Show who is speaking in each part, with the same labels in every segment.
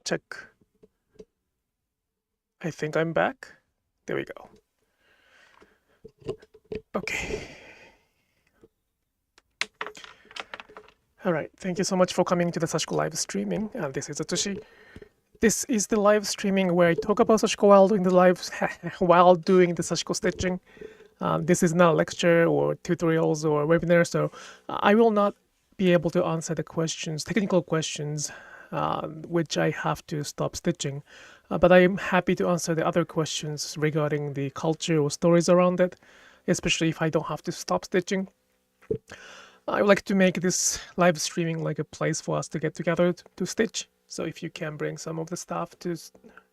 Speaker 1: check. I think I'm back. There we go. Okay. All right. Thank you so much for coming to the Sashiko Live Streaming. This is Atsushi. This is the live streaming where I talk about Sashiko while doing the Sashiko stitching. This is not a lecture or tutorials or webinar, so I will not be able to answer the questions, technical questions, which I have to stop stitching. But I am happy to answer the other questions regarding the culture or stories around it, especially if I don't have to stop stitching. I would like to make this live streaming like a place for us to get together to stitch. So if you can bring some of the stuff to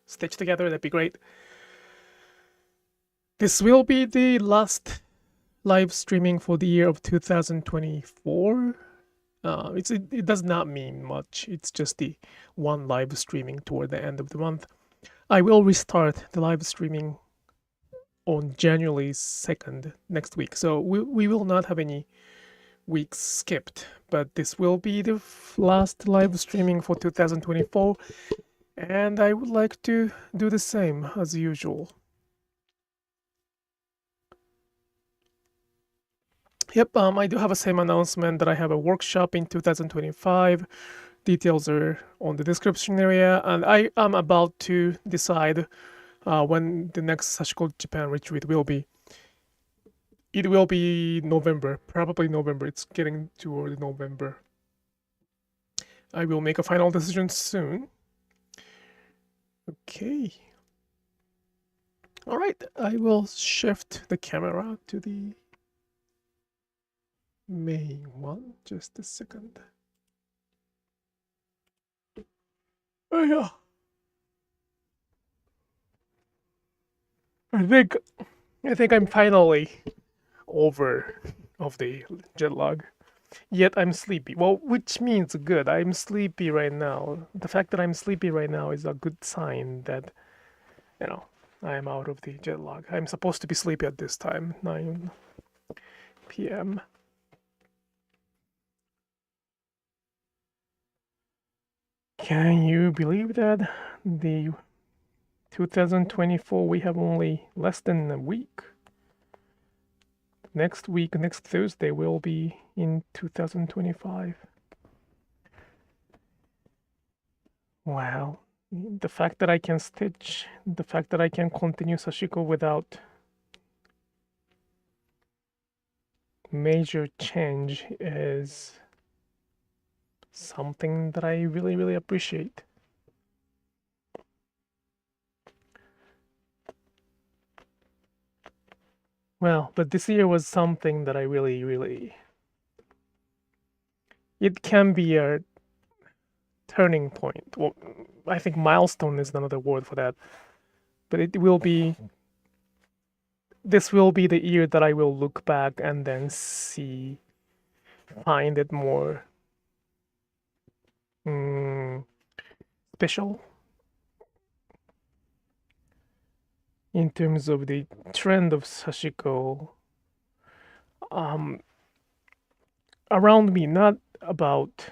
Speaker 1: stitch together, that'd be great. This will be the last live streaming for the year of 2024. It does not mean much. It's just the one live streaming toward the end of the month. I will restart the live streaming on January 2nd next week. So we will not have any weeks skipped, but this will be the last live streaming for 2024, and I would like to do the same as usual. Yep, I do have a same announcement that I have a workshop in 2025. Details are on the description area, and I am about to decide when the next Sashiko Japan retreat will be. It will be November, probably November. It's getting toward November. I will make a final decision soon. Okay. All right, I will shift the camera to the main one. Just a second. Oh yeah. I think I'm finally over of the jet lag. Yet I'm sleepy. Well, which means good. I'm sleepy right now. The fact that I'm sleepy right now is a good sign that, you know, I am out of the jet lag. I'm supposed to be sleepy at this time, 9 p.m. Can you believe that the 2024 we have only less than a week? Next week, next Thursday, will be in 2025. Wow. The fact that I can stitch, the fact that I can continue Sashiko without major change is something that I really, really appreciate. Well, but this year was something that I really, really... It can be a turning point. Well, I think milestone is another word for that. But it will be... This will be the year that I will look back and then find it more special in terms of the trend of Sashiko around me, not about...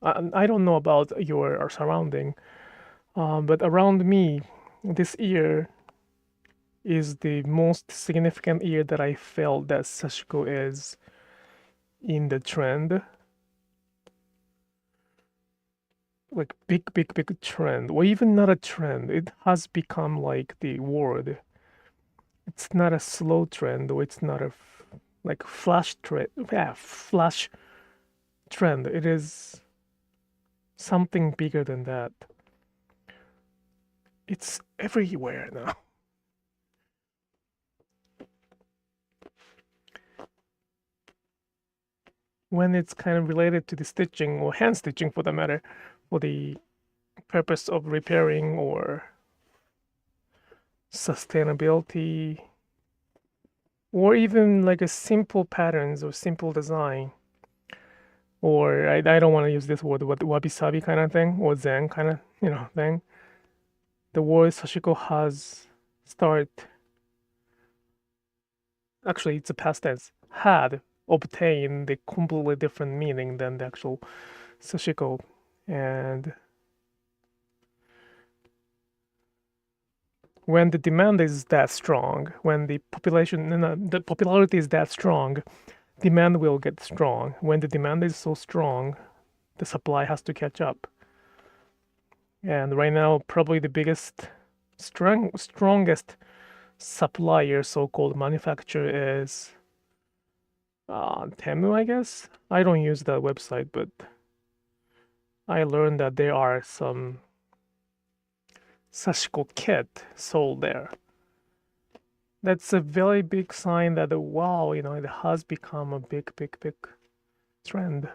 Speaker 1: I don't know about your surrounding, but around me, this year is the most significant year that I felt that Sashiko is in the trend. Like big trend, or even not a trend. It has become like the word. It's not a slow trend, or it's not a like flash trend. Yeah, flash trend. It is something bigger than that. It's everywhere now. When it's kind of related to the stitching, or hand stitching for the matter, for the purpose of repairing or sustainability, or even like a simple patterns or simple design, or I don't want to use this word, but wabi-sabi kind of thing, or zen kind of, thing. The word Sashiko has actually it's a past tense, had obtained a completely different meaning than the actual Sashiko. And when the demand is that strong, when the popularity is that strong, demand will get strong. When the demand is so strong, the supply has to catch up. And right now, probably the biggest, strongest supplier, so-called manufacturer, is Temu, I guess. I don't use that website, but I learned that there are some Sashiko kit sold there. That's a very big sign that wow, it has become a big trend.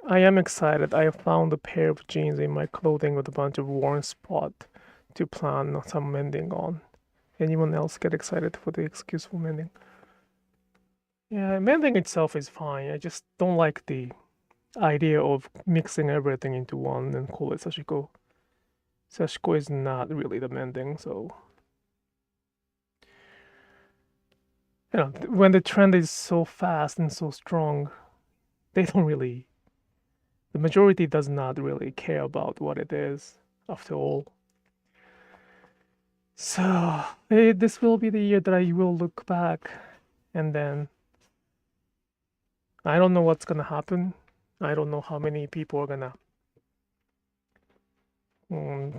Speaker 1: I am excited. I found a pair of jeans in my clothing with a bunch of worn spots to plan some mending on. Anyone else get excited for the excuse for mending? Yeah, mending itself is fine. I just don't like the idea of mixing everything into one and call it Sashiko. Sashiko is not really the mending, so when the trend is so fast and so strong, they don't really. The majority does not really care about what it is, after all. So this will be the year that I will look back, and then I don't know what's gonna happen. I don't know how many people are gonna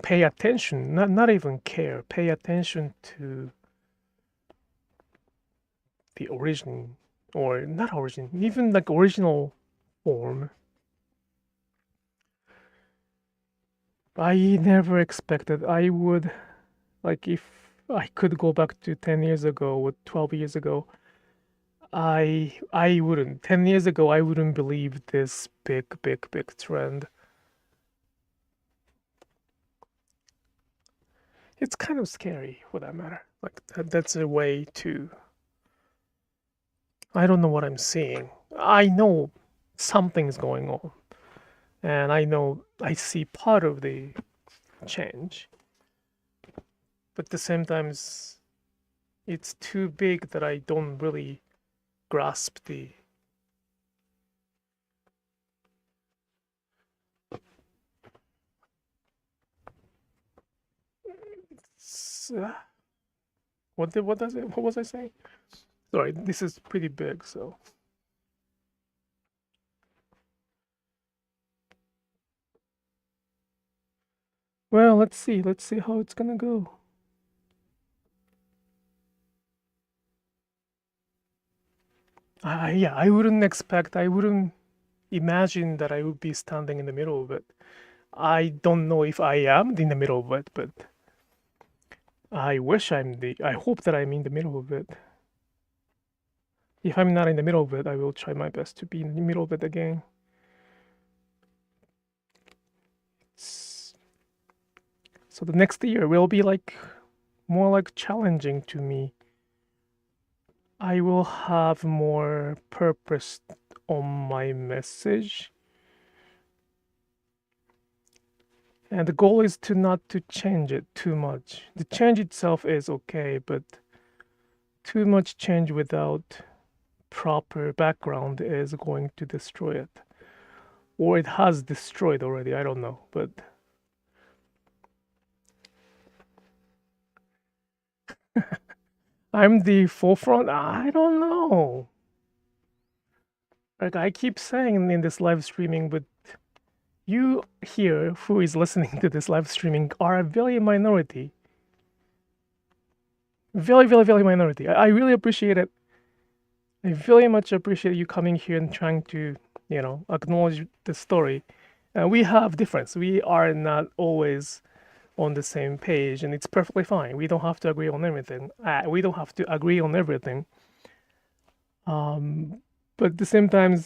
Speaker 1: pay attention, not even care, pay attention to the origin, or not origin, even like original form. I never expected I would, like, if I could go back to 10 years ago or 12 years ago, I wouldn't. 10 years ago, I wouldn't believe this big trend. It's kind of scary for that matter. Like, that's a way to. I don't know what I'm seeing. I know something's going on. And I know I see part of the change. But at the same time, it's too big that I don't really grasp the. What was I saying? Sorry, this is pretty big, so. Well, let's see how it's gonna go. Yeah, I wouldn't imagine that I would be standing in the middle of it. I don't know if I am in the middle of it, but I hope that I'm in the middle of it. If I'm not in the middle of it, I will try my best to be in the middle of it again. So the next year will be more like challenging to me. I will have more purpose on my message. And the goal is not to change it too much. The change itself is okay, but too much change without proper background is going to destroy it. Or it has destroyed already, I don't know, but I'm the forefront. I don't know. Like I keep saying in this live streaming, but you here who is listening to this live streaming are a very minority. Very minority. I really appreciate it. I very much appreciate you coming here and trying to, acknowledge the story. We have difference. We are not always on the same page, and it's perfectly fine. We don't have to agree on everything. But at the same time,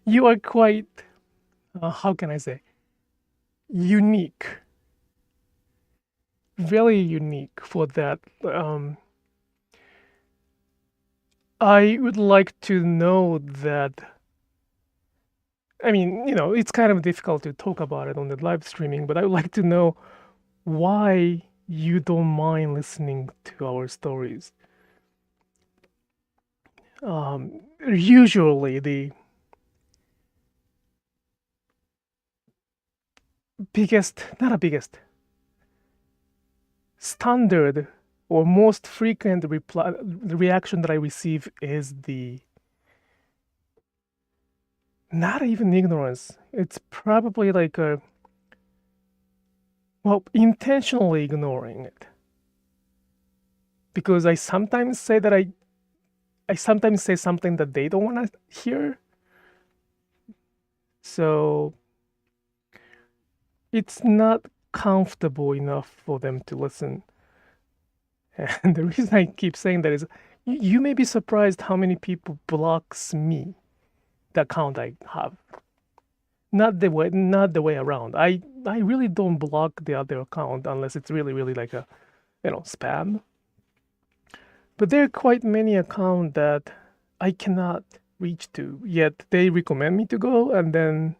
Speaker 1: you are quite, how can I say, unique. Very unique for that. I would like to know that. I mean, it's kind of difficult to talk about it on the live streaming, but I would like to know why you don't mind listening to our stories. usually the standard or most frequent reaction that I receive is the not even ignorance. It's probably like intentionally ignoring it. Because I sometimes say something that they don't want to hear. So it's not comfortable enough for them to listen. And the reason I keep saying that is you may be surprised how many people blocks me, the account I have. Not the way around. I really don't block the other account unless it's really like a spam. But there are quite many accounts that I cannot reach to, yet they recommend me to go, and then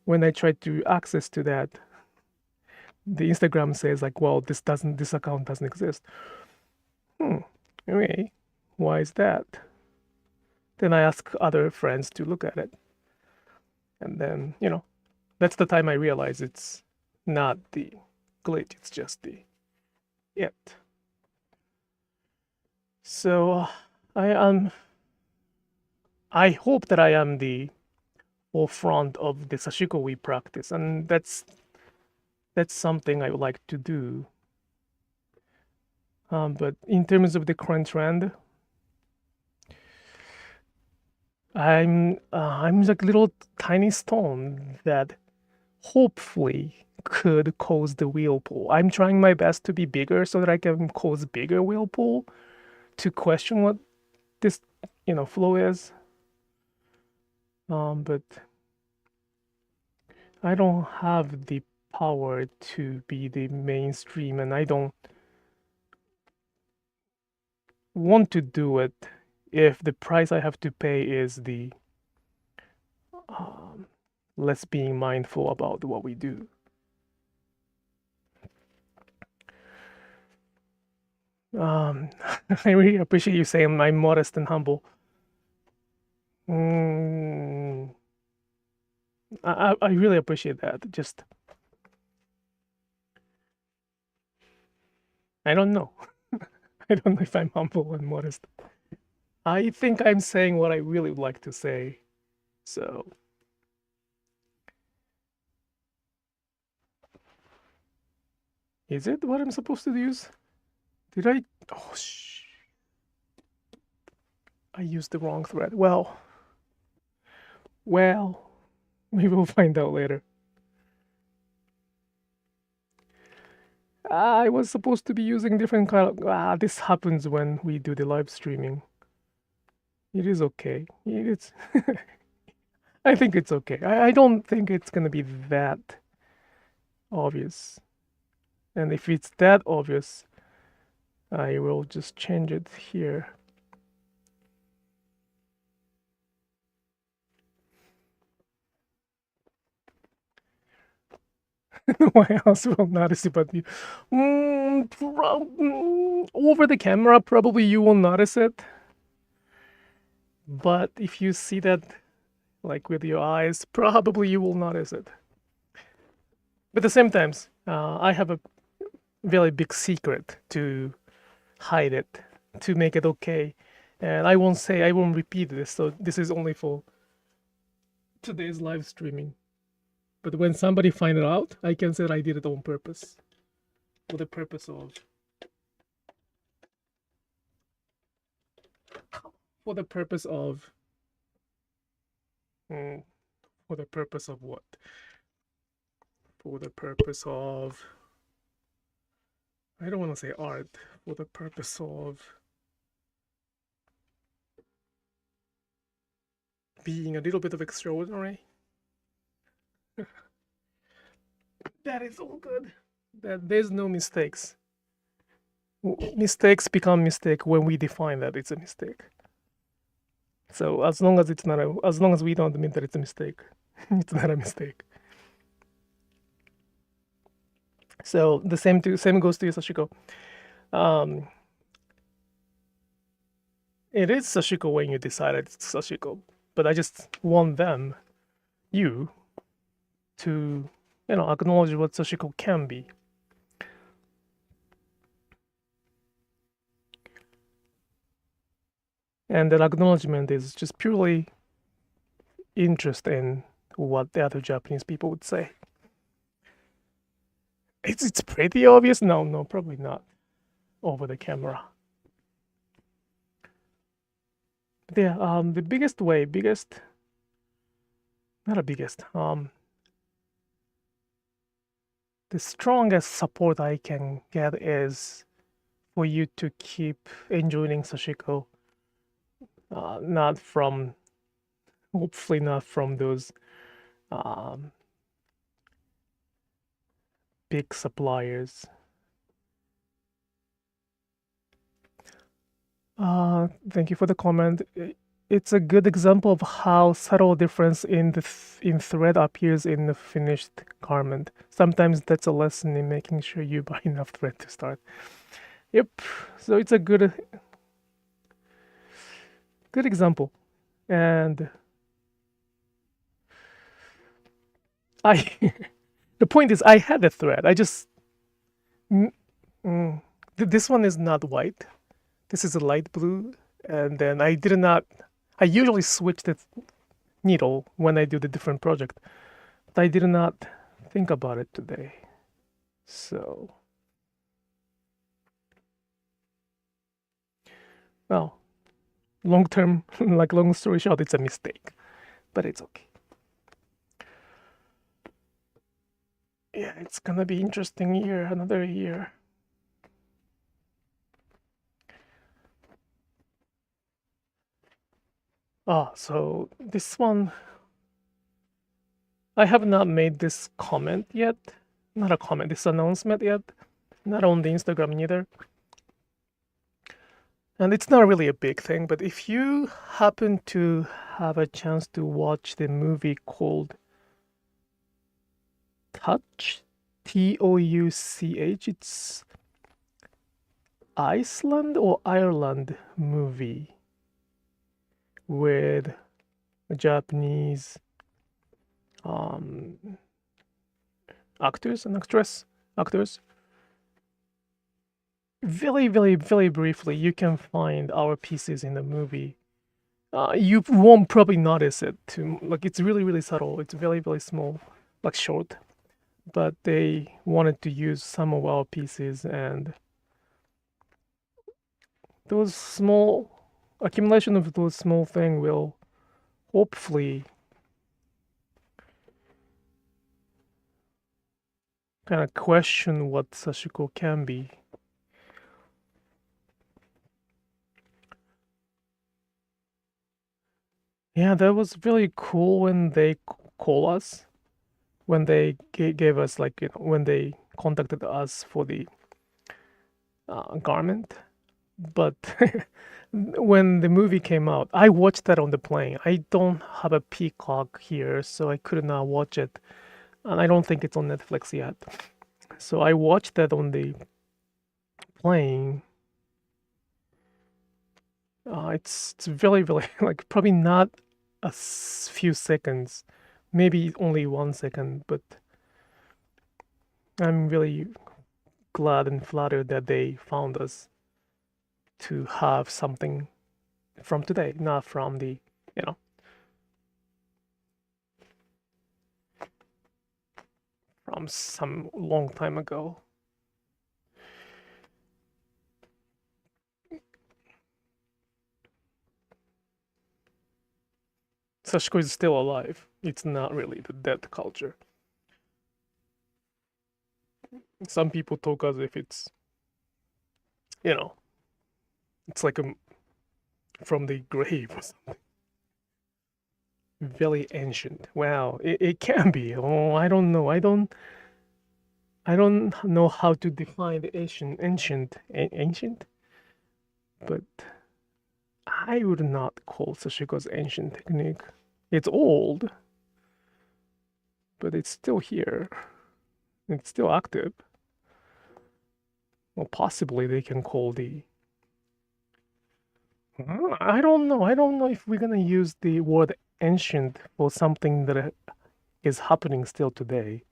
Speaker 1: when I try to access to that, the Instagram says like, well, this account doesn't exist. Anyway, why is that? Then I ask other friends to look at it. And then, that's the time I realize it's not the glitch, it's just the it. So I hope that I am the forefront of the Sashiko we practice, and that's something I would like to do. But in terms of the current trend, I'm like a little tiny stone that hopefully could cause the whirlpool. I'm trying my best to be bigger so that I can cause bigger whirlpool to question what this flow is. But I don't have the power to be the mainstream, and I don't want to do it if the price I have to pay is the less being mindful about what we do. I really appreciate you saying I'm modest and humble. I really appreciate that. Just I don't know. I don't know if I'm humble and modest. I think I'm saying what I really would like to say. So is it what I'm supposed to use? Did I? Oh, I used the wrong thread. Well, we will find out later. I was supposed to be using different kind of. This happens when we do the live streaming. It is okay. It's. I think it's okay. I don't think it's gonna be that obvious. And if it's that obvious, I will just change it here. No one else will notice it but you. Over the camera, probably you will notice it. But if you see that like with your eyes, probably you will notice it. But at the same time, I have a very big secret to hide it, to make it okay. And I won't repeat this, so this is only for today's live streaming. But when somebody find it out, I can say that I did it on purpose. For the purpose of what? For the purpose of I don't want to say art. For the purpose of being a little bit of extraordinary. That is all good. That there's no mistakes. Mistakes become mistake when we define that it's a mistake. So as long as we don't admit that it's a mistake, it's not a mistake. So the same goes to you, Sashiko. It is Sashiko when you decided it's Sashiko, but I just want you, to, acknowledge what Sashiko can be. And that acknowledgement is just purely interest in what the other Japanese people would say. It's pretty obvious. No, probably not over the camera. But yeah, the the strongest support I can get is for you to keep enjoying Sashiko. Hopefully not from those big suppliers. Thank you for the comment. It's a good example of how subtle difference in thread appears in the finished garment. Sometimes that's a lesson in making sure you buy enough thread to start. Yep. So it's a good example. And the point is, I had a thread. I just this one is not white. This is a light blue, and then I usually switch the needle when I do the different project, but I did not think about it today. So, well, long story short, it's a mistake, but it's okay. Yeah, it's gonna be interesting year, another year. So this one, I have not made this comment yet. Not a comment, this announcement yet. Not on the Instagram neither. And it's not really a big thing, but if you happen to have a chance to watch the movie called Touch, Touch, it's Iceland or Ireland movie with a Japanese actors and actors. Very, very, very briefly, you can find our pieces in the movie. You won't probably notice it. It's really, really subtle. It's very, very small, like short. But they wanted to use some of our pieces, and those small accumulation of those small things will hopefully kind of question what Sashiko can be. Yeah, that was really cool when they call us, when they gave us when they contacted us for the garment. But when the movie came out, I watched that on the plane. I don't have a Peacock here, so I could not watch it, and I don't think it's on Netflix yet. So I watched that on the plane. It's really, really probably not a few seconds, maybe only 1 second, but I'm really glad and flattered that they found us to have something from today, not from the, from some long time ago. Sashiko is still alive. It's not really the dead culture. Some people talk as if it's, it's like from the grave or something. Very ancient. Wow, it can be. Oh, I don't know. I don't know how to define the ancient, but I would not call Sashiko's ancient technique. It's old, but it's still here. It's still active. Well, possibly they can call the I don't know. I don't know if we're gonna use the word ancient for something that is happening still today.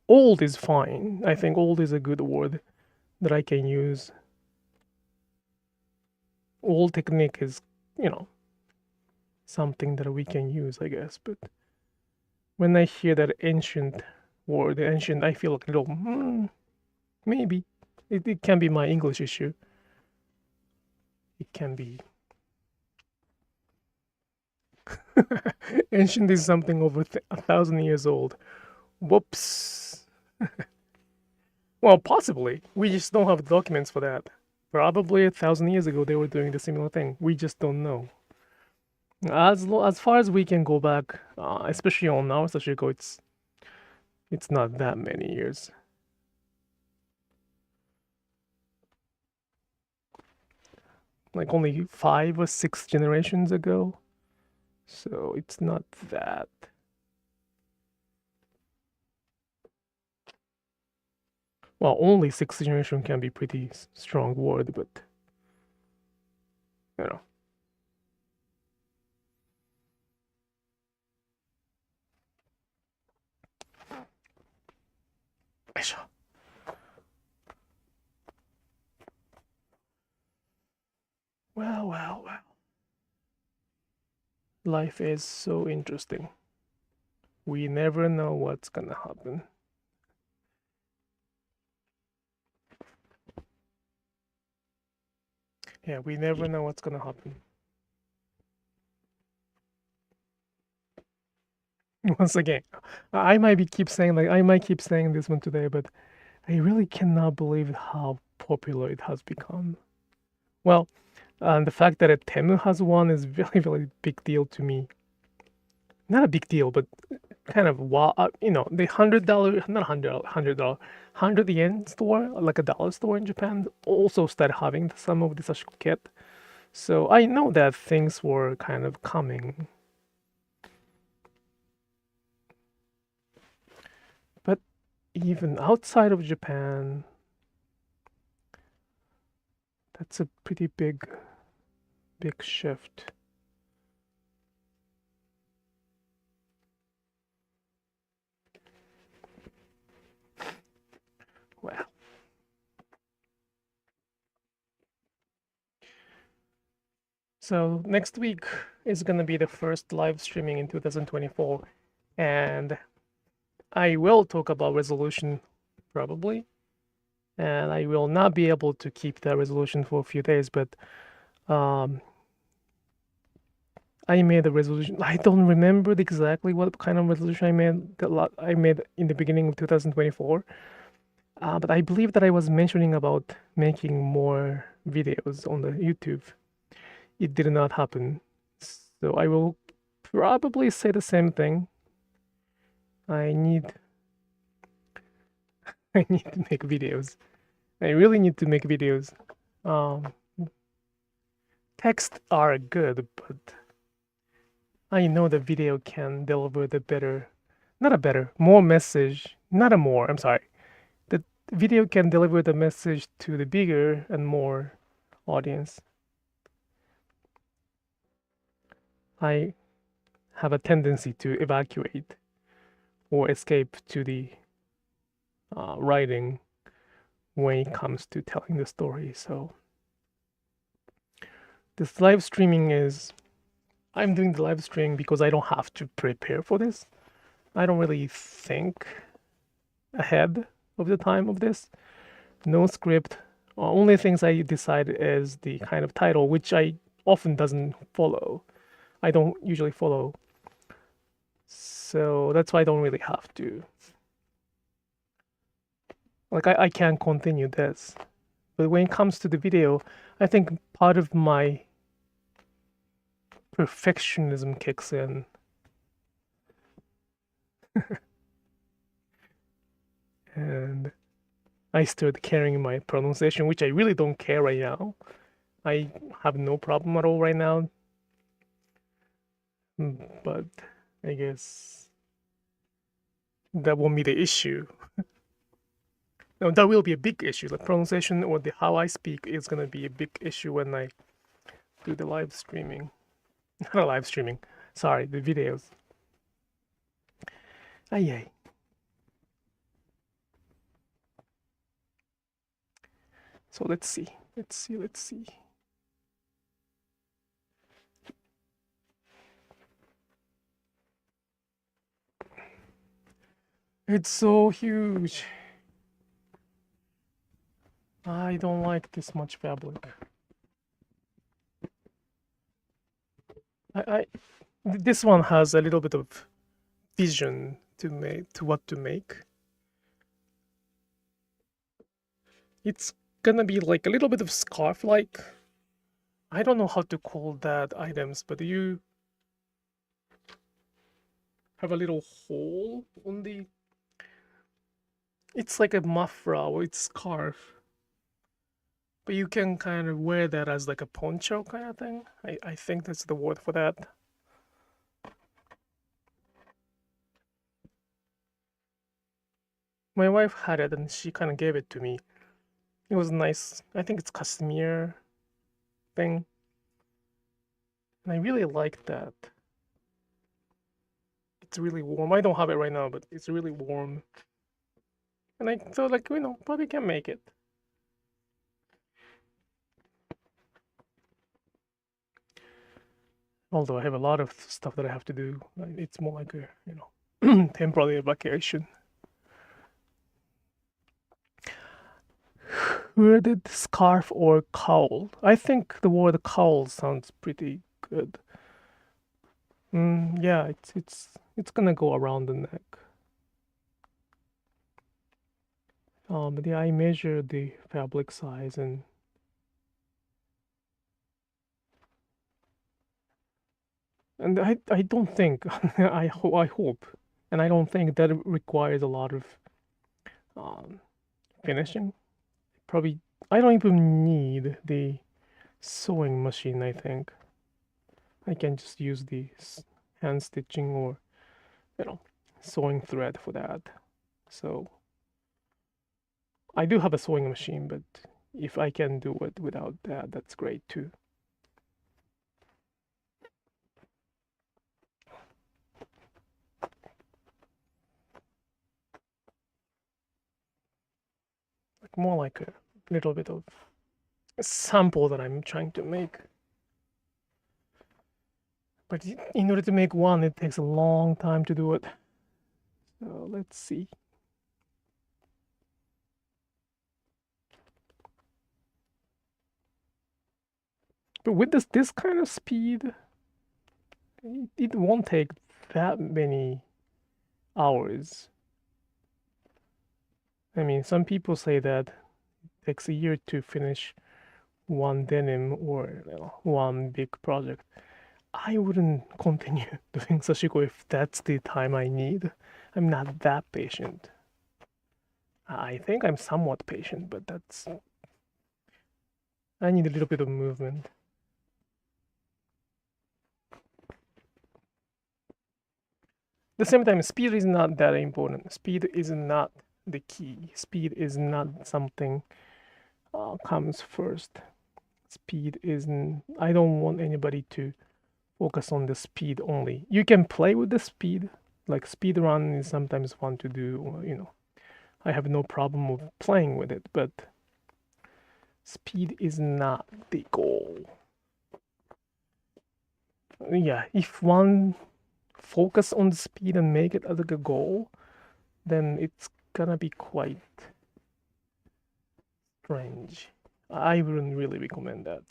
Speaker 1: Old is fine. I think old is a good word that I can use. Old technique is, something that we can use, I guess. But when I hear that ancient word, ancient, I feel like a little, maybe. It can be my English issue. It can be. Ancient is something over 1,000 years old. Whoops. Well, possibly. We just don't have documents for that. Probably 1,000 years ago they were doing the similar thing. We just don't know. As far as we can go back, especially on our Sashiko, it's not that many years. Like only 5 or 6 generations ago. So it's not that. Well, only 6th generation can be pretty strong word, but you know. Well. Life is so interesting. We never know what's gonna happen. Yeah, we never know what's gonna happen. Once again, I might keep saying this one today, but I really cannot believe how popular it has become. Well, the fact that a Temu has one is very, very big deal to me. Not a big deal, but kind of wow. The $100, not $100 store, like a dollar store in Japan, also started having some of the Sashiko kit. So I know that things were kind of coming. But even outside of Japan, that's a pretty big shift. Well. So next week is gonna be the first live streaming in 2024, and I will talk about resolution probably, and I will not be able to keep that resolution for a few days, but I made a resolution. I don't remember exactly what kind of resolution I made. I made in the beginning of 2024, but I believe that I was mentioning about making more videos on the YouTube. It did not happen, so I will probably say the same thing. I need to make videos. I really need to make videos. Text are good, but I know the video can deliver more message, not a more, I'm sorry. The video can deliver the message to the bigger and more audience. I have a tendency to evacuate or escape to the writing when it comes to telling the story. So this live streaming I'm doing the live streaming because I don't have to prepare for this. I don't really think ahead of the time of this. No script. Only things I decide is the kind of title, which I often doesn't follow. I don't usually follow. So that's why I don't really have to. Like I can continue this. But when it comes to the video, I think part of my perfectionism kicks in. And I start caring my pronunciation, which I really don't care right now. I have no problem at all right now. But I guess that won't be the issue. No, that will be a big issue. The pronunciation or the how I speak is gonna be a big issue when I do the live streaming. Not live streaming. Sorry, the videos. Yay. So let's see. Let's see. It's so huge. I don't like this much fabric. This one has a little bit of vision to what to make. It's gonna be like a little bit of scarf like. I don't know how to call that items, but you have a little hole on the. It's like a muffler or it's scarf. But you can kind of wear that as like a poncho kind of thing. I think that's the word for that. My wife had it and she kind of gave it to me. It was nice. I think it's cashmere thing. And I really like that. It's really warm. I don't have it right now, but it's really warm. And I thought like, probably can make it. Although I have a lot of stuff that I have to do. It's more like a, temporary vacation. Hooded scarf or cowl? I think the word cowl sounds pretty good. Yeah, it's gonna go around the neck. But yeah, I measured the fabric size and I don't think I hope, and I don't think that it requires a lot of finishing. Probably I don't even need the sewing machine. I think I can just use the hand stitching or sewing thread for that. So I do have a sewing machine, but if I can do it without that, that's great too. More like a little bit of a sample that I'm trying to make. But in order to make one, it takes a long time to do it. So let's see. But with this kind of speed, it won't take that many hours. I mean, some people say that it takes a year to finish one denim or one big project. I wouldn't continue doing Sashiko if that's the time I need. I'm not that patient. I think I'm somewhat patient, but I need a little bit of movement. At the same time, speed is not that important. Speed is not the key. Speed is not something comes first. Speed isn't. I don't want anybody to focus on the speed only. You can play with the speed. Like speed run is sometimes fun to do. I have no problem with playing with it, but speed is not the goal. Yeah, if one focus on the speed and make it as a goal, then it's gonna be quite strange. I wouldn't really recommend that.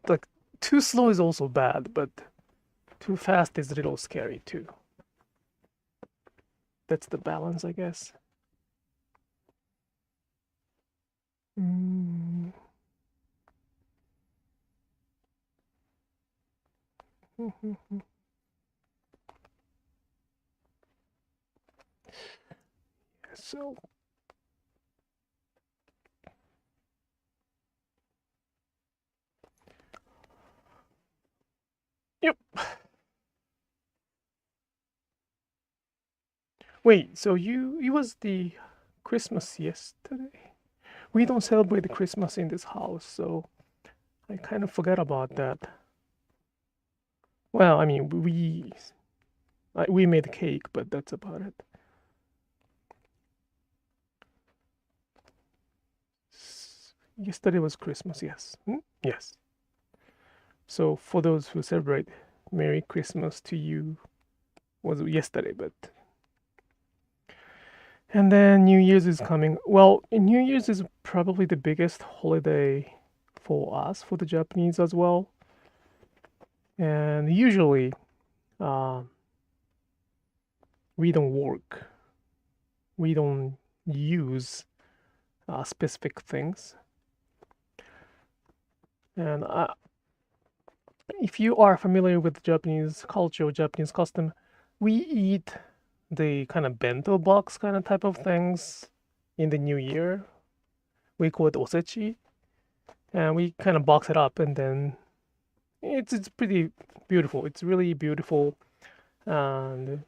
Speaker 1: Like too slow is also bad, but too fast is a little scary too. That's the balance, I guess. So yep. Wait, so it was the Christmas yesterday? We don't celebrate the Christmas in this house, so I kind of forgot about that. Well, I mean, we made cake, but that's about it. Yesterday was Christmas, yes. Yes. So for those who celebrate, Merry Christmas to you was yesterday, but and then New Year's is coming. Well, New Year's is probably the biggest holiday for us, for the Japanese as well. And usually, we don't work. We don't use specific things. And if you are familiar with Japanese culture or Japanese custom, we eat the kind of bento box kind of type of things in the new year. We call it osechi, and we kind of box it up, and then it's pretty beautiful. It's really beautiful, and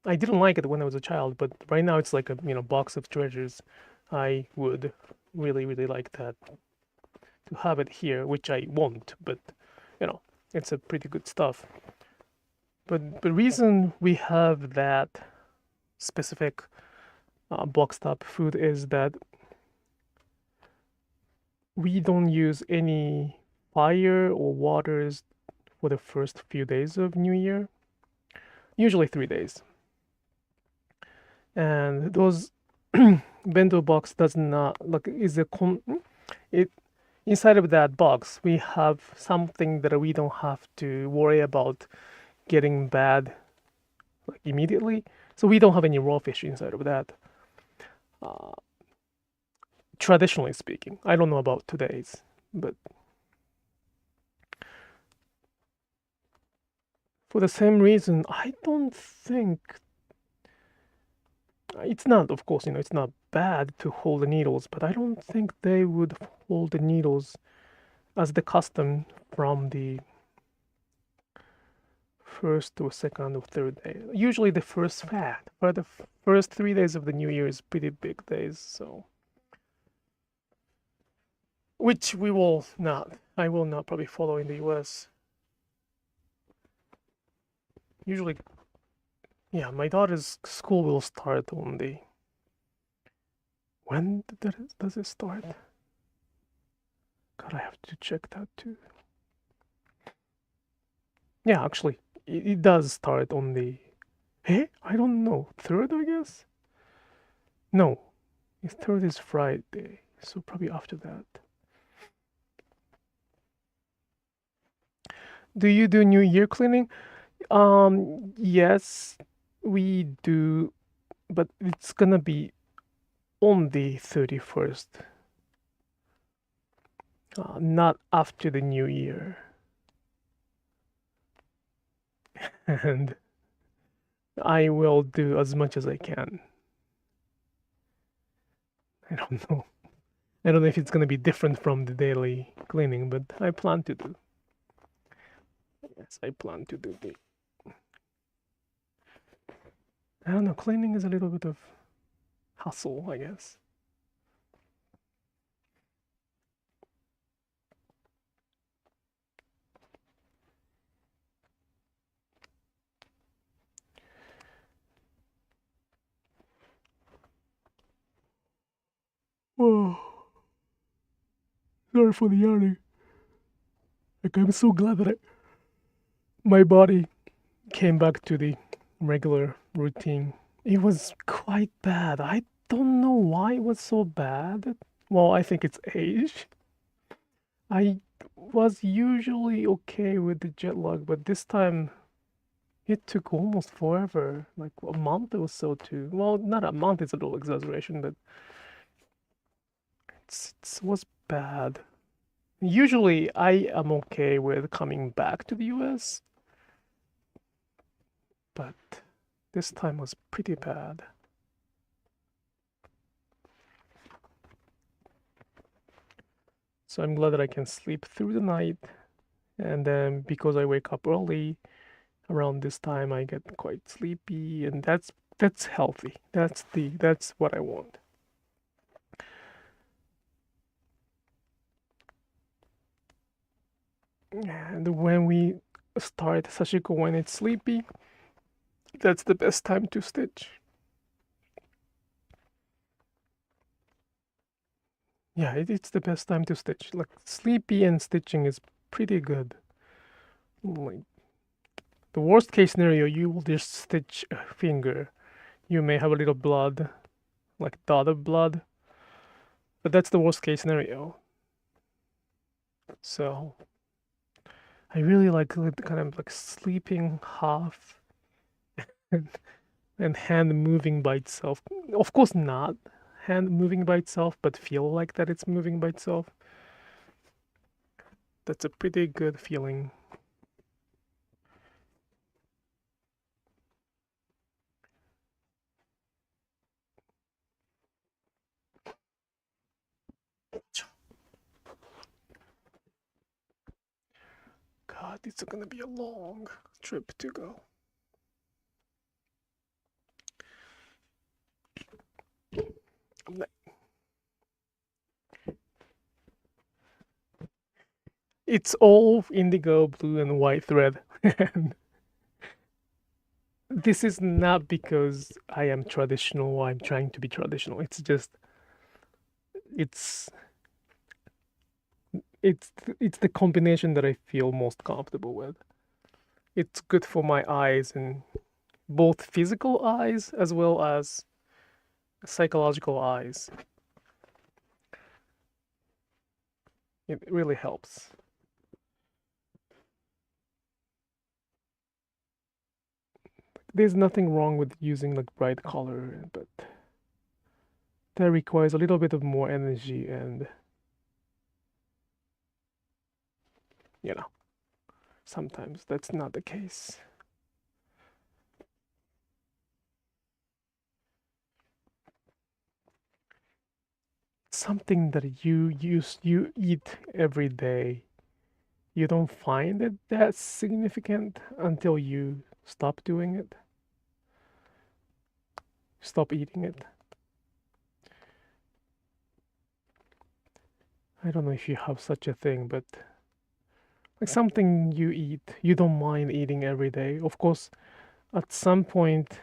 Speaker 1: I didn't like it when I was a child, but right now it's like a box of treasures. I would really like that to have it here, which I won't, but it's a pretty good stuff. But the reason we have that specific boxed up food is that we don't use any fire or waters for the first few days of New Year, usually 3 days. And those bento box does not inside of that box we have something that we don't have to worry about getting bad immediately. So we don't have any raw fish inside of that. Traditionally speaking, I don't know about today's, but for the same reason, I don't think it's not, of course, it's not bad to hold the needles, but I don't think they would hold the needles as the custom from the first or second or third day. Usually the first fast, but the first 3 days of the New Year is pretty big days, so which I will not probably follow in the US. Usually, yeah, my daughter's school will start on the when does it start? God, I have to check that too. Yeah, actually, it does start on the I don't know, 3rd, I guess? No, the 3rd is Friday, so probably after that. Do you do New Year cleaning? Yes, we do, but it's gonna be on the 31st, not after the New Year. And I will do as much as I can. I don't know. I don't know if it's gonna be different from the daily cleaning, but I plan to do. Yes, I plan to do the. I don't know. Cleaning is a little bit of hustle, I guess. Oh, sorry for the yawning. Like, I'm so glad that my body came back to the regular routine. It was quite bad. I don't know why it was so bad. Well, I think it's age. I was usually okay with the jet lag, but this time it took almost forever, like a month or so too. Well, not a month, it's a little exaggeration, but it was bad. Usually I am okay with coming back to the US, but this time was pretty bad. So I'm glad that I can sleep through the night, and then because I wake up early around this time I get quite sleepy, and that's That's healthy. That's what I want. And when we start Sashiko when it's sleepy, that's the best time to stitch. Yeah, it's the best time to stitch. Like sleepy and stitching is pretty good. Like the worst case scenario, you will just stitch a finger. You may have a little blood, like dot of blood, but that's the worst case scenario. So I really like kind of like sleeping half and hand moving by itself. Of course, not hand moving by itself, but feel like that it's moving by itself. That's a pretty good feeling. God, it's gonna be a long trip to go. It's all indigo, blue, and white thread. This is not because I am traditional or I'm trying to be traditional. It's just it's it's the combination that I feel most comfortable with. It's good for my eyes, and both physical eyes as well as psychological eyes. It really helps. There's nothing wrong with using like bright color, but that requires a little bit of more energy, and you know, sometimes that's not the case. Something that you eat every day, you don't find it that significant until you stop doing it, stop eating it. I don't know if you have such a thing, but like something you eat, you don't mind eating every day. Of course, at some point,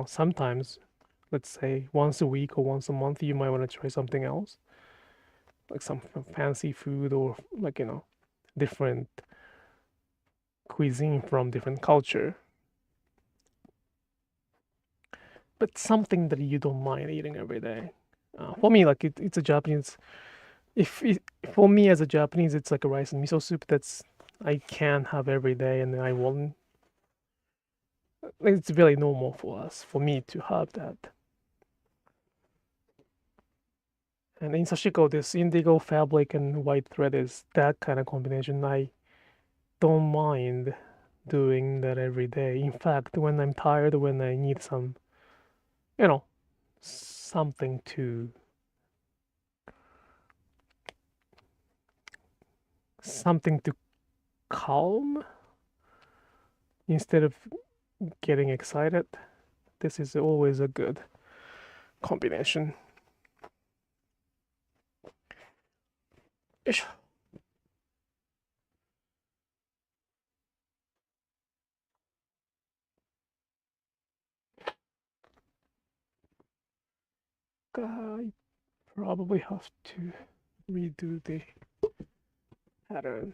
Speaker 1: sometimes, let's say once a week or once a month, you might want to try something else, like some fancy food or like, different cuisine from different culture. But something that you don't mind eating every day. For me, like it's a Japanese. If it, For me as a Japanese, it's like a rice and miso soup that's I can have every day, and I won't. It's very normal for us, for me to have that. And in Sashiko, this indigo fabric and white thread is that kind of combination. I don't mind doing that every day. In fact, when I'm tired, when I need some, you know, something to calm instead of getting excited, this is always a good combination. I probably have to redo the pattern,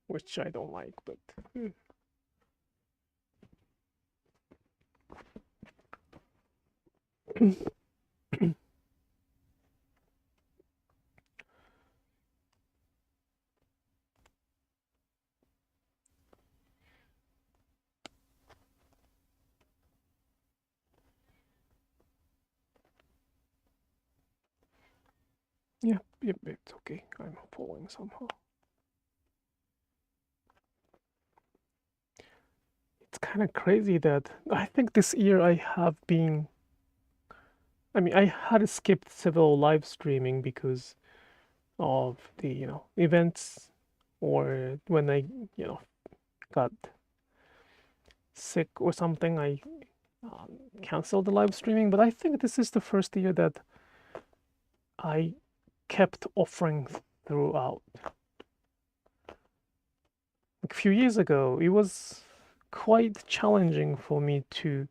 Speaker 1: which I don't like, but yeah, it's okay. I'm following somehow. It's kind of crazy that I think this year I had skipped several live streaming because of the, events, or when I, got sick or something. cancel the live streaming, but I think this is the first year that I kept offering throughout. Like a few years ago, it was quite challenging for me to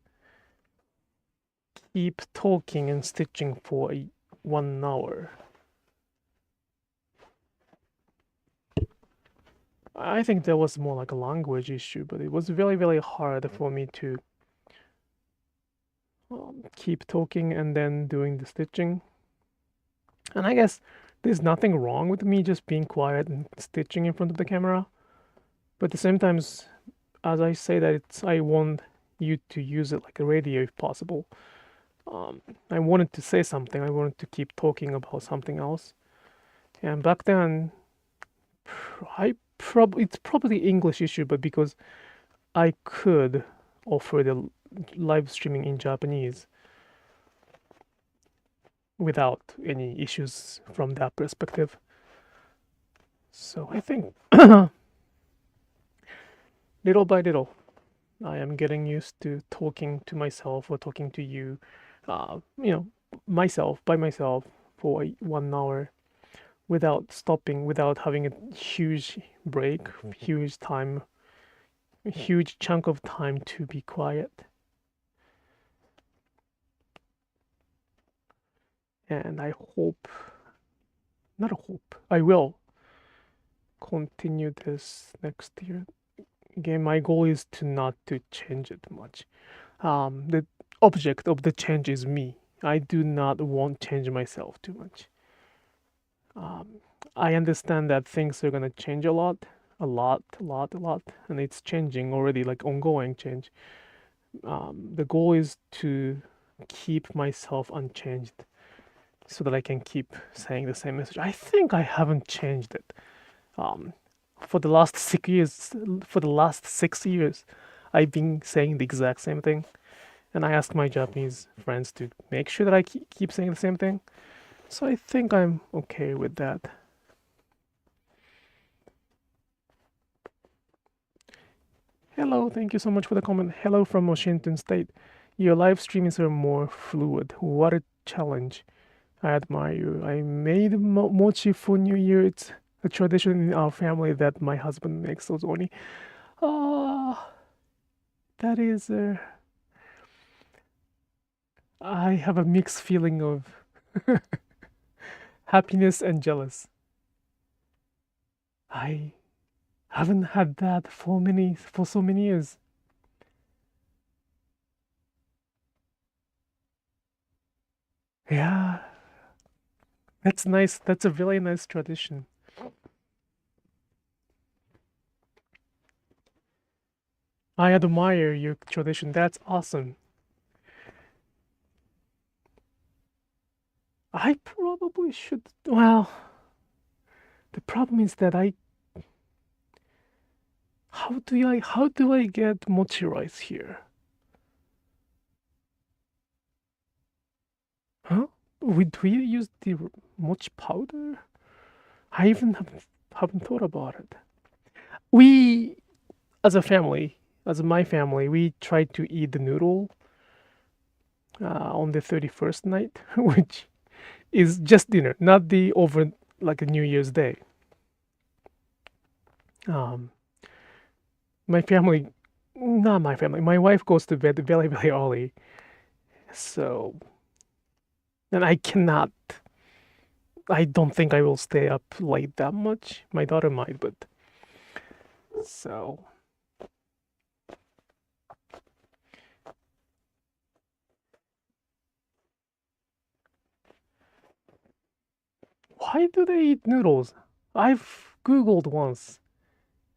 Speaker 1: keep talking and stitching for 1 hour. I think that was more like a language issue, but it was very, very hard for me to keep talking and then doing the stitching. And I guess there's nothing wrong with me just being quiet and stitching in front of the camera. But at the same time, as I say that, I want you to use it like a radio if possible. I wanted to say something. I wanted to keep talking about something else. And back then, it's probably English issue, but because I could offer the live streaming in Japanese without any issues from that perspective. So I think little by little, I am getting used to talking to myself or talking to you, by myself for 1 hour without stopping, without having a huge break, huge chunk of time to be quiet. And I will continue this next year. Again, my goal is not to change it much. The object of the change is me. I do not want to change myself too much. I understand that things are gonna change a lot, and it's changing already, like ongoing change. The goal is to keep myself unchanged so that I can keep saying the same message. I think I haven't changed it. For the last 6 years, I've been saying the exact same thing. And I ask my Japanese friends to make sure that I keep saying the same thing. So I think I'm okay with that. Hello, thank you so much for the comment. Hello from Washington State. Your live streams are more fluid. What a challenge. I admire you. I made mochi for New Year. It's a tradition in our family that my husband makes those oni. That is. I have a mixed feeling of happiness and jealous. I haven't had that for so many years. Yeah, that's nice. That's a really nice tradition. I admire your tradition. That's awesome. I probably should. Well, the problem is that how do I get mochi rice here? Huh? Do we use the mochi powder? I even haven't thought about it. We, as a family, as my family, we tried to eat the noodle on the 31st night, which is just dinner, not the over like a New Year's Day. My family, not my family, my wife goes to bed very, very early. So, and I don't think I will stay up late that much. My daughter might, but so. Why do they eat noodles? I've Googled once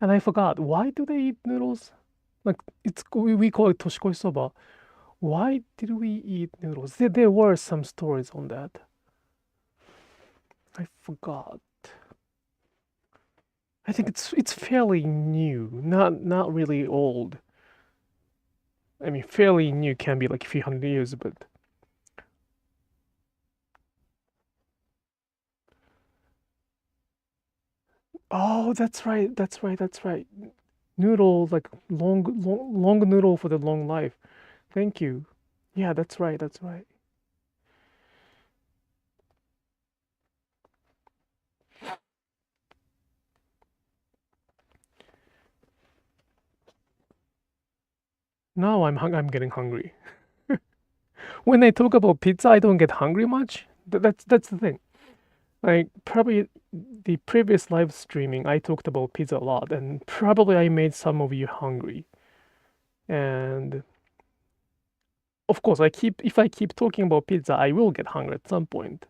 Speaker 1: and I forgot. Why do they eat noodles? Like we call it toshikoi soba. Why did we eat noodles? There were some stories on that. I forgot. I think it's fairly new, not really old. I mean, fairly new can be like a few hundred years, but oh, that's right. Noodle, like long noodle for the long life. Thank you. Yeah, that's right. That's right. Now I'm getting hungry. When I talk about pizza, I don't get hungry much. That's the thing. Like probably the previous live streaming, I talked about pizza a lot, and probably I made some of you hungry. And of course, if I keep talking about pizza, I will get hungry at some point,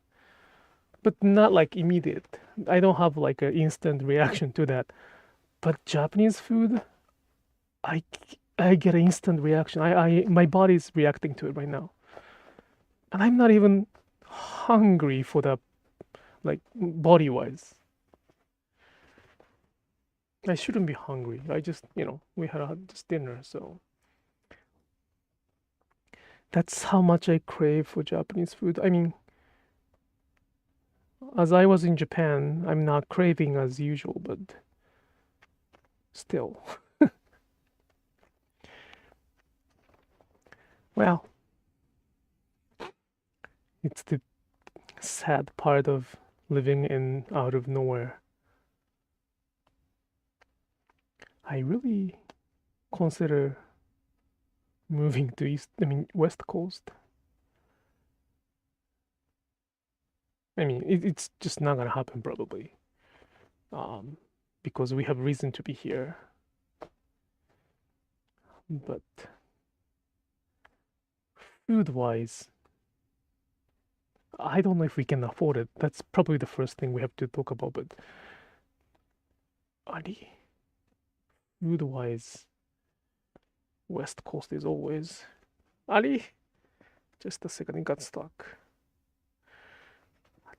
Speaker 1: but not like immediate. I don't have like an instant reaction to that. But Japanese food, I I get an instant reaction. My body's reacting to it right now, and I'm not even hungry for the like body wise. I shouldn't be hungry. I just we had just dinner, so that's how much I crave for Japanese food. I mean, as I was in Japan, I'm not craving as usual, but still. Well, it's the sad part of living in out of nowhere. I really consider moving to West Coast. I mean, it's just not gonna happen probably, because we have reason to be here. But food-wise, I don't know if we can afford it. That's probably the first thing we have to talk about. But Ari, food-wise, West Coast is always Ari. Just a second, it got stuck.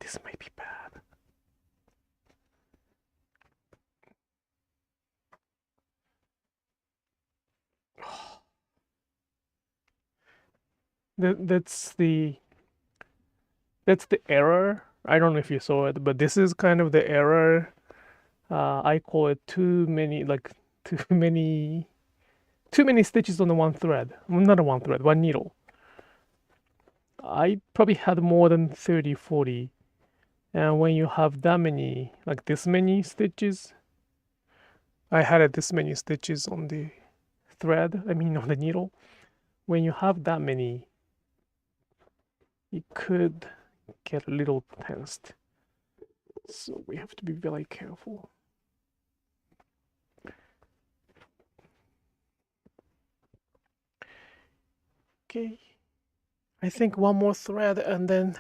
Speaker 1: This might be bad. That's the error. I don't know if you saw it, but this is kind of the error. I call it too many stitches on the one thread. Not a one thread, one needle. I probably had more than 30, 40. And when you have that many, like this many stitches, I had this many stitches on the thread, on the needle. When you have that many, it could get a little tensed. So we have to be very careful. Okay. I think one more thread and then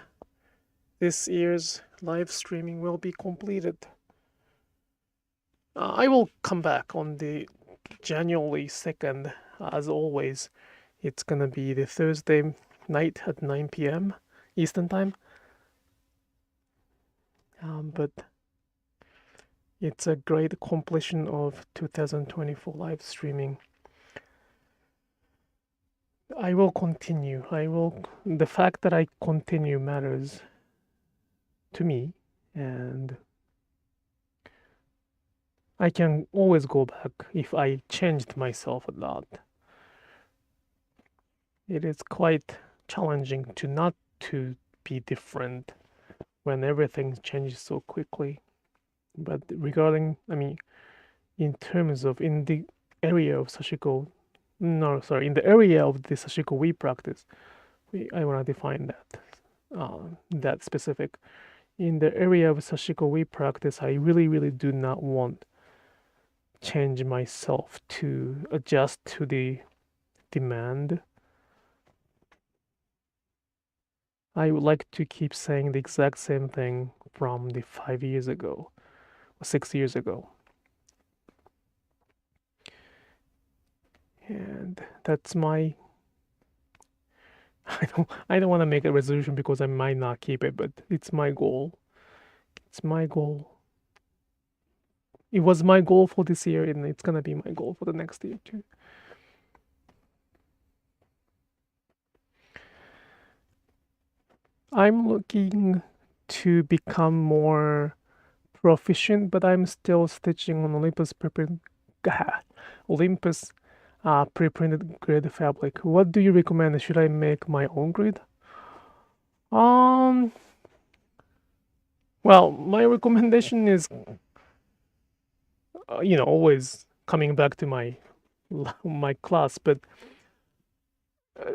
Speaker 1: this year's live streaming will be completed. I will come back on the January 2nd. As always, it's gonna be the Thursday night at 9 p.m. Eastern Time. But it's a great completion of 2024 live streaming. I will continue. The fact that I continue matters to me, and I can always go back if I changed myself a lot. It is quite challenging not to be different when everything changes so quickly. But in terms of in the area of Sashiko, in the area of the Sashiko we practice, I want to define that specific. In the area of Sashiko we practice, I really, really do not want change myself to adjust to the demand. I would like to keep saying the exact same thing from the 5 years ago or 6 years ago. And that's my I don't want to make a resolution because I might not keep it, but it's my goal. It's my goal. It was my goal for this year, and it's gonna be my goal for the next year too. I'm looking to become more proficient, but I'm still stitching on Olympus pre-printed grid fabric. What do you recommend? Should I make my own grid? Well, my recommendation is, always coming back to my class, but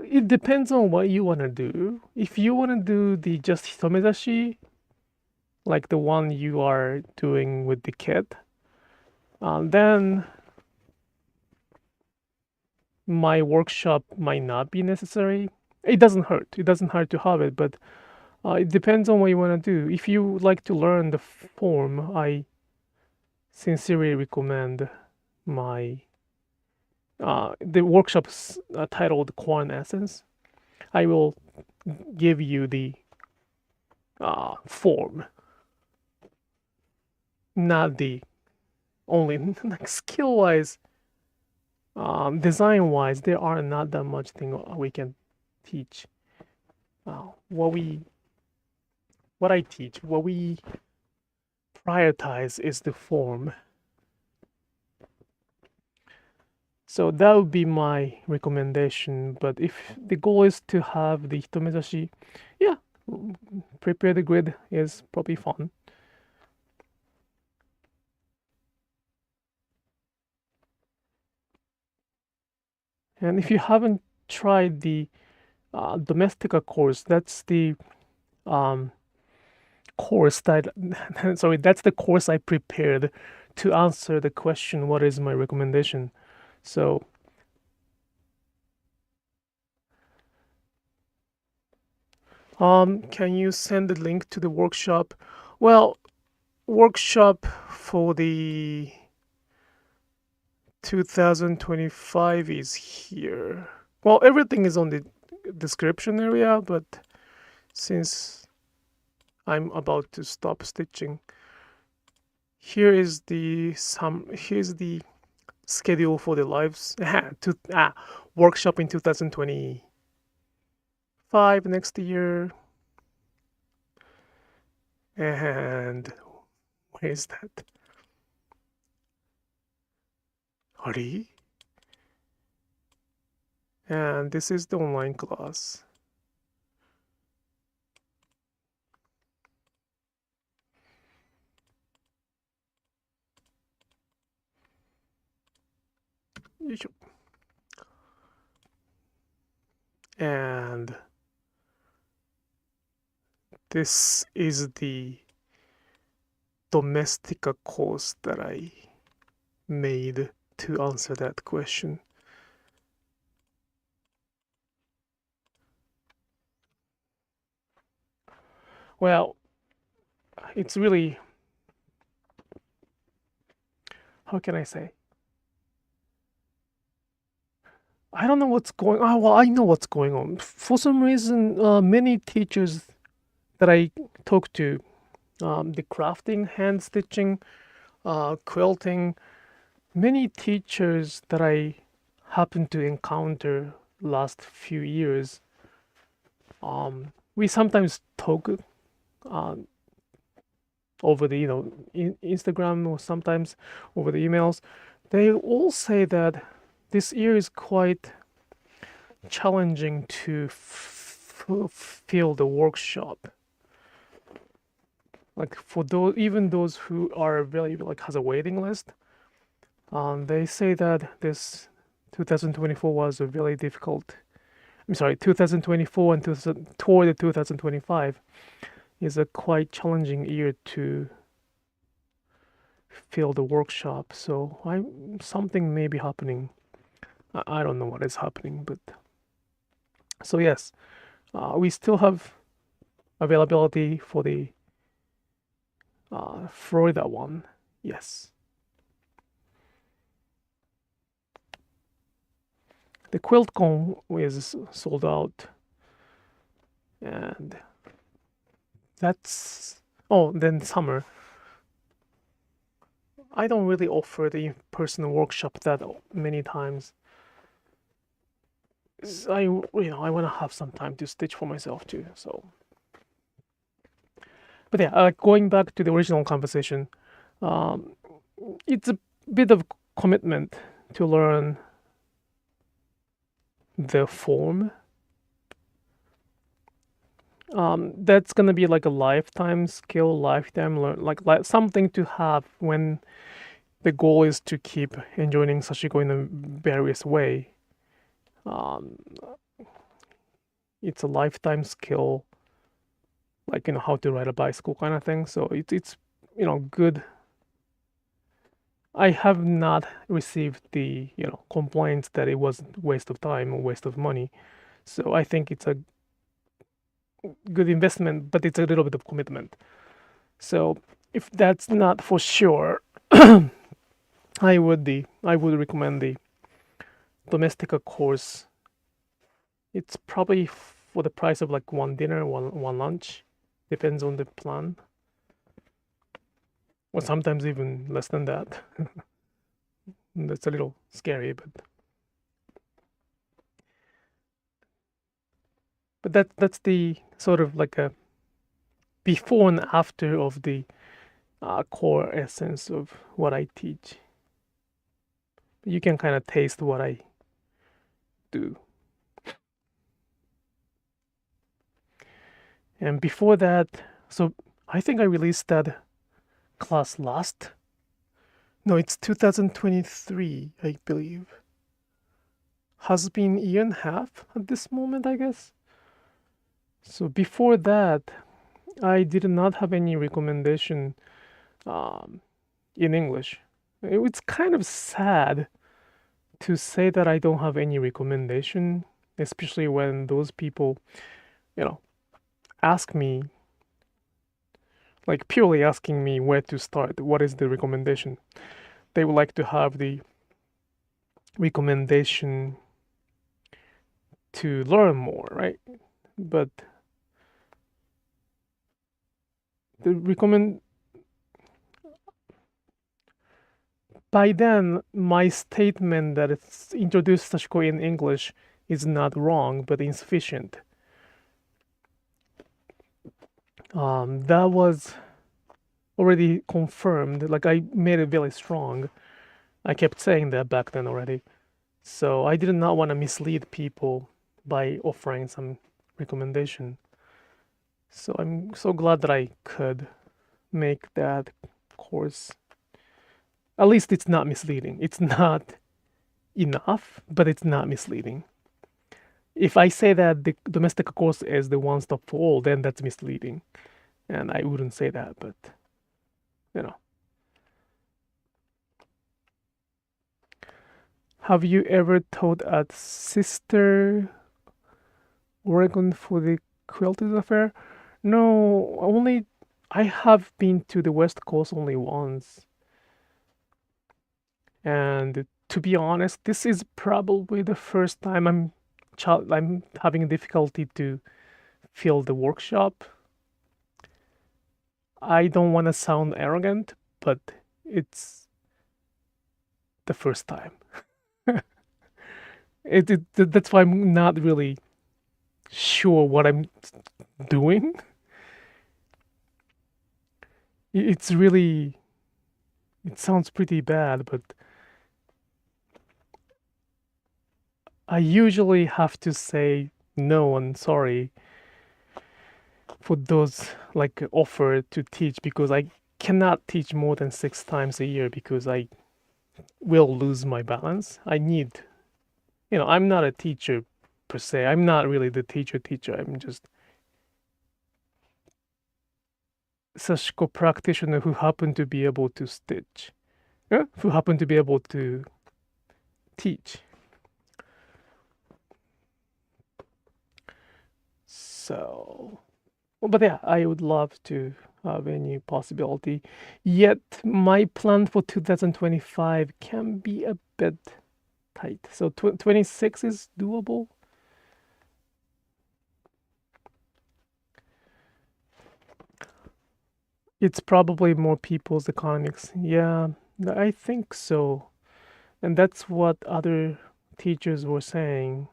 Speaker 1: it depends on what you want to do. If you want to do the just hitomezashi, like the one you are doing with the kid, then my workshop might not be necessary. It doesn't hurt. It doesn't hurt to have it, but it depends on what you want to do. If you would like to learn the form, I sincerely recommend the workshop's titled Corn Essence. I will give you the form, not the only like skill-wise, design-wise. There are not that much thing we can teach. What I teach, what we prioritize is the form. So that would be my recommendation. But if the goal is to have the hitomezashi, yeah, prepare the grid is probably fun. And if you haven't tried the Domestika course, that's the course that sorry, that's the course I prepared to answer the question, what is my recommendation? So can you send the link to the workshop? Well, workshop for the 2025 is here. Well, everything is on the description area, but since I'm about to stop stitching, here's the schedule for the workshop in 2025 next year. And where is that? Hurry. And this is the online class. And this is the Domestika course that I made to answer that question. Well, it's really, how can I say? I don't know what's going on. Well, I know what's going on. For some reason, many teachers that I talk to, the crafting, hand stitching, quilting, many teachers that I happen to encounter last few years, we sometimes talk over the Instagram, or sometimes over the emails. They all say that this year is quite challenging to fulfill the workshop. Like for even those who are really has a waiting list, they say that this 2024 was a really difficult. I'm sorry, 2024 and toward the 2025 is a quite challenging year to fill the workshop. So something may be happening. I don't know what is happening, but so yes, we still have availability for the Florida one. Yes. The QuiltCon is sold out, and that's then summer. I don't really offer the in-person workshop that many times. I want to have some time to stitch for myself too. So, but yeah, going back to the original conversation, it's a bit of commitment to learn the form. That's gonna be like a lifetime skill, lifetime learn, like something to have when the goal is to keep enjoying Sashiko in a various way. Um, it's a lifetime skill, like how to ride a bicycle kind of thing. So it's good. I have not received the complaints that it was waste of time or waste of money. So I think it's a good investment, but it's a little bit of commitment. So if that's not for sure, I would recommend the Domestika course. It's probably for the price of like one dinner, one lunch, depends on the plan, or sometimes even less than that. That's a little scary, but that's the sort of like a before and after of the core essence of what I teach. You can kind of taste what I do. And before that, so I think I released that class last. No, it's 2023, I believe. Has been a year and a half at this moment, I guess. So before that, I did not have any recommendation in English. It's kind of sad to say that I don't have any recommendation, especially when those people, ask me, like purely asking me where to start, what is the recommendation. They would like to have the recommendation to learn more, right? But the by then my statement that it's introduced Sashiko in English is not wrong but insufficient. That was already confirmed. Like I made it very strong. I kept saying that back then already. So I did not want to mislead people by offering some recommendation. So I'm so glad that I could make that course. At least it's not misleading. It's not enough, but it's not misleading. If I say that the domestic course is the one stop for all, then that's misleading. And I wouldn't say that, but Have you ever taught at Sister Oregon for the Quilters Affair? No, only I have been to the West Coast only once. And to be honest, this is probably the first time I'm having difficulty to fill the workshop. I don't want to sound arrogant, but it's the first time. That's why I'm not really sure what I'm doing. It's really, it sounds pretty bad, but I usually have to say no and sorry for those like offer to teach because I cannot teach more than 6 times a year because I will lose my balance. I need, I'm not a teacher per se. I'm not really the teacher. I'm just Sashiko practitioner who happen to be able to stitch, who happen to be able to teach. So, but yeah, I would love to have any possibility. Yet my plan for 2025 can be a bit tight. So 26 is doable. It's probably more people's economics. Yeah, I think so. And that's what other teachers were saying.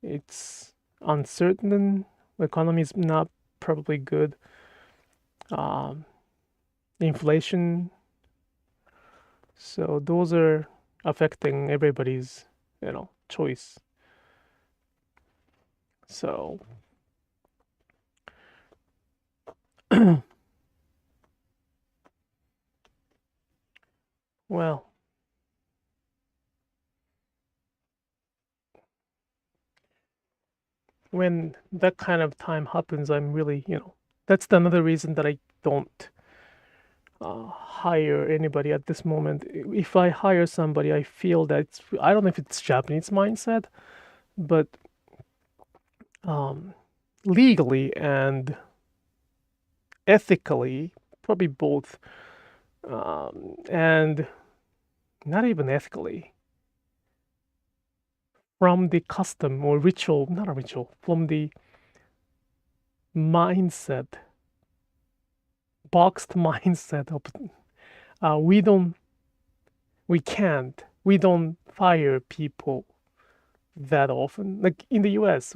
Speaker 1: It's uncertain. The economy is not probably good. Inflation. So those are affecting everybody's, choice. So well, when that kind of time happens, I'm really, that's another reason that I don't hire anybody at this moment. If I hire somebody, I feel that I don't know if it's Japanese mindset, but legally and ethically, probably both, and not even ethically, from the custom or ritual, not a ritual, from the mindset, boxed mindset of we don't fire people that often. Like in the US,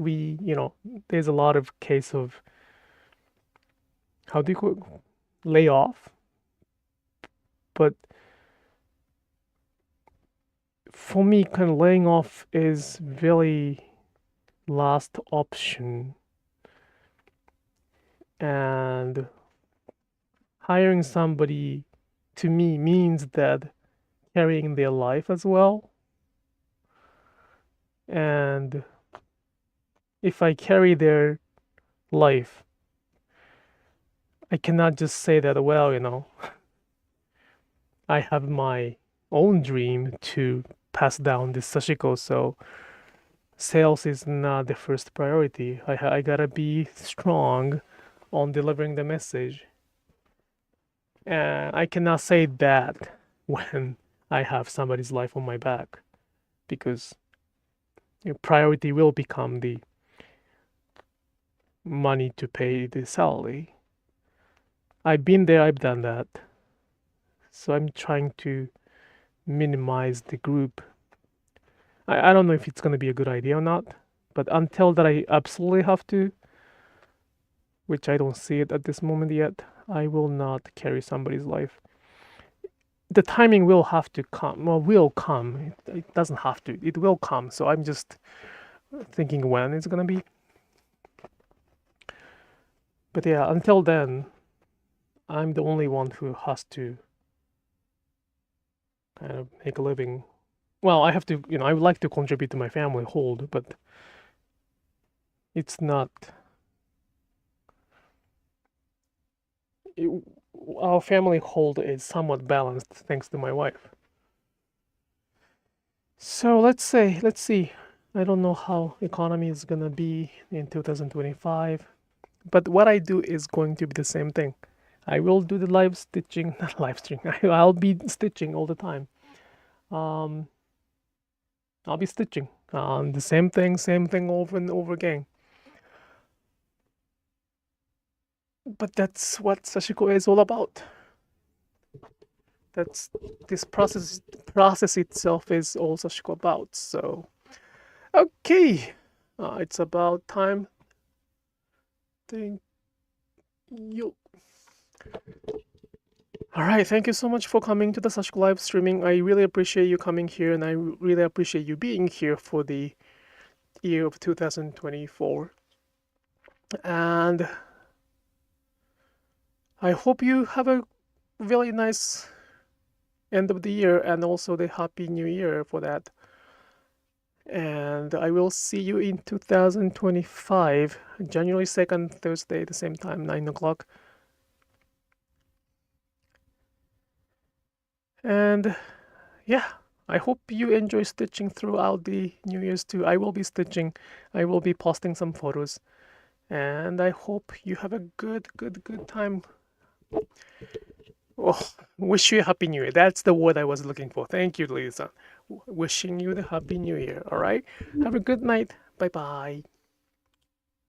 Speaker 1: there's a lot of case of, how do you call it, layoff, but for me, kind of laying off is really last option, and hiring somebody to me means that carrying their life as well. And if I carry their life, I cannot just say that, well, I have my own dream to pass down this Sashiko, so sales is not the first priority. I gotta be strong on delivering the message. And I cannot say that when I have somebody's life on my back, because priority will become the money to pay the salary. I've been there, I've done that. So I'm trying to minimize the group. I don't know if it's going to be a good idea or not, but until that I absolutely have to, which I don't see it at this moment yet, I will not carry somebody's life. The timing will have to come. Well, will come. It doesn't have to. It will come. So I'm just thinking when it's going to be. But yeah, until then, I'm the only one who has to kind of make a living. Well, I have to, I would like to contribute to my family hold, but it's not. Our family hold is somewhat balanced thanks to my wife. So let's see. I don't know how economy is gonna be in 2025, but what I do is going to be the same thing. I will do the live stitching, not live stream. I'll be stitching all the time. I'll be stitching the same thing over and over again. But that's what Sashiko is all about. That's this process itself is all Sashiko about. So, okay, it's about time. Thank you. All right, thank you so much for coming to the Sashiko Live Streaming. I really appreciate you coming here, and I really appreciate you being here for the year of 2024. And I hope you have a really nice end of the year and also the Happy New Year for that. And I will see you in 2025, January 2nd, Thursday, the same time, 9 o'clock. And yeah, I hope you enjoy stitching throughout the New Year's too. I will be stitching. I will be posting some photos. And I hope you have a good time. Oh, wish you a Happy New Year. That's the word I was looking for. Thank you, Lisa. Wishing you the Happy New Year. All right. Have a good night. Bye-bye.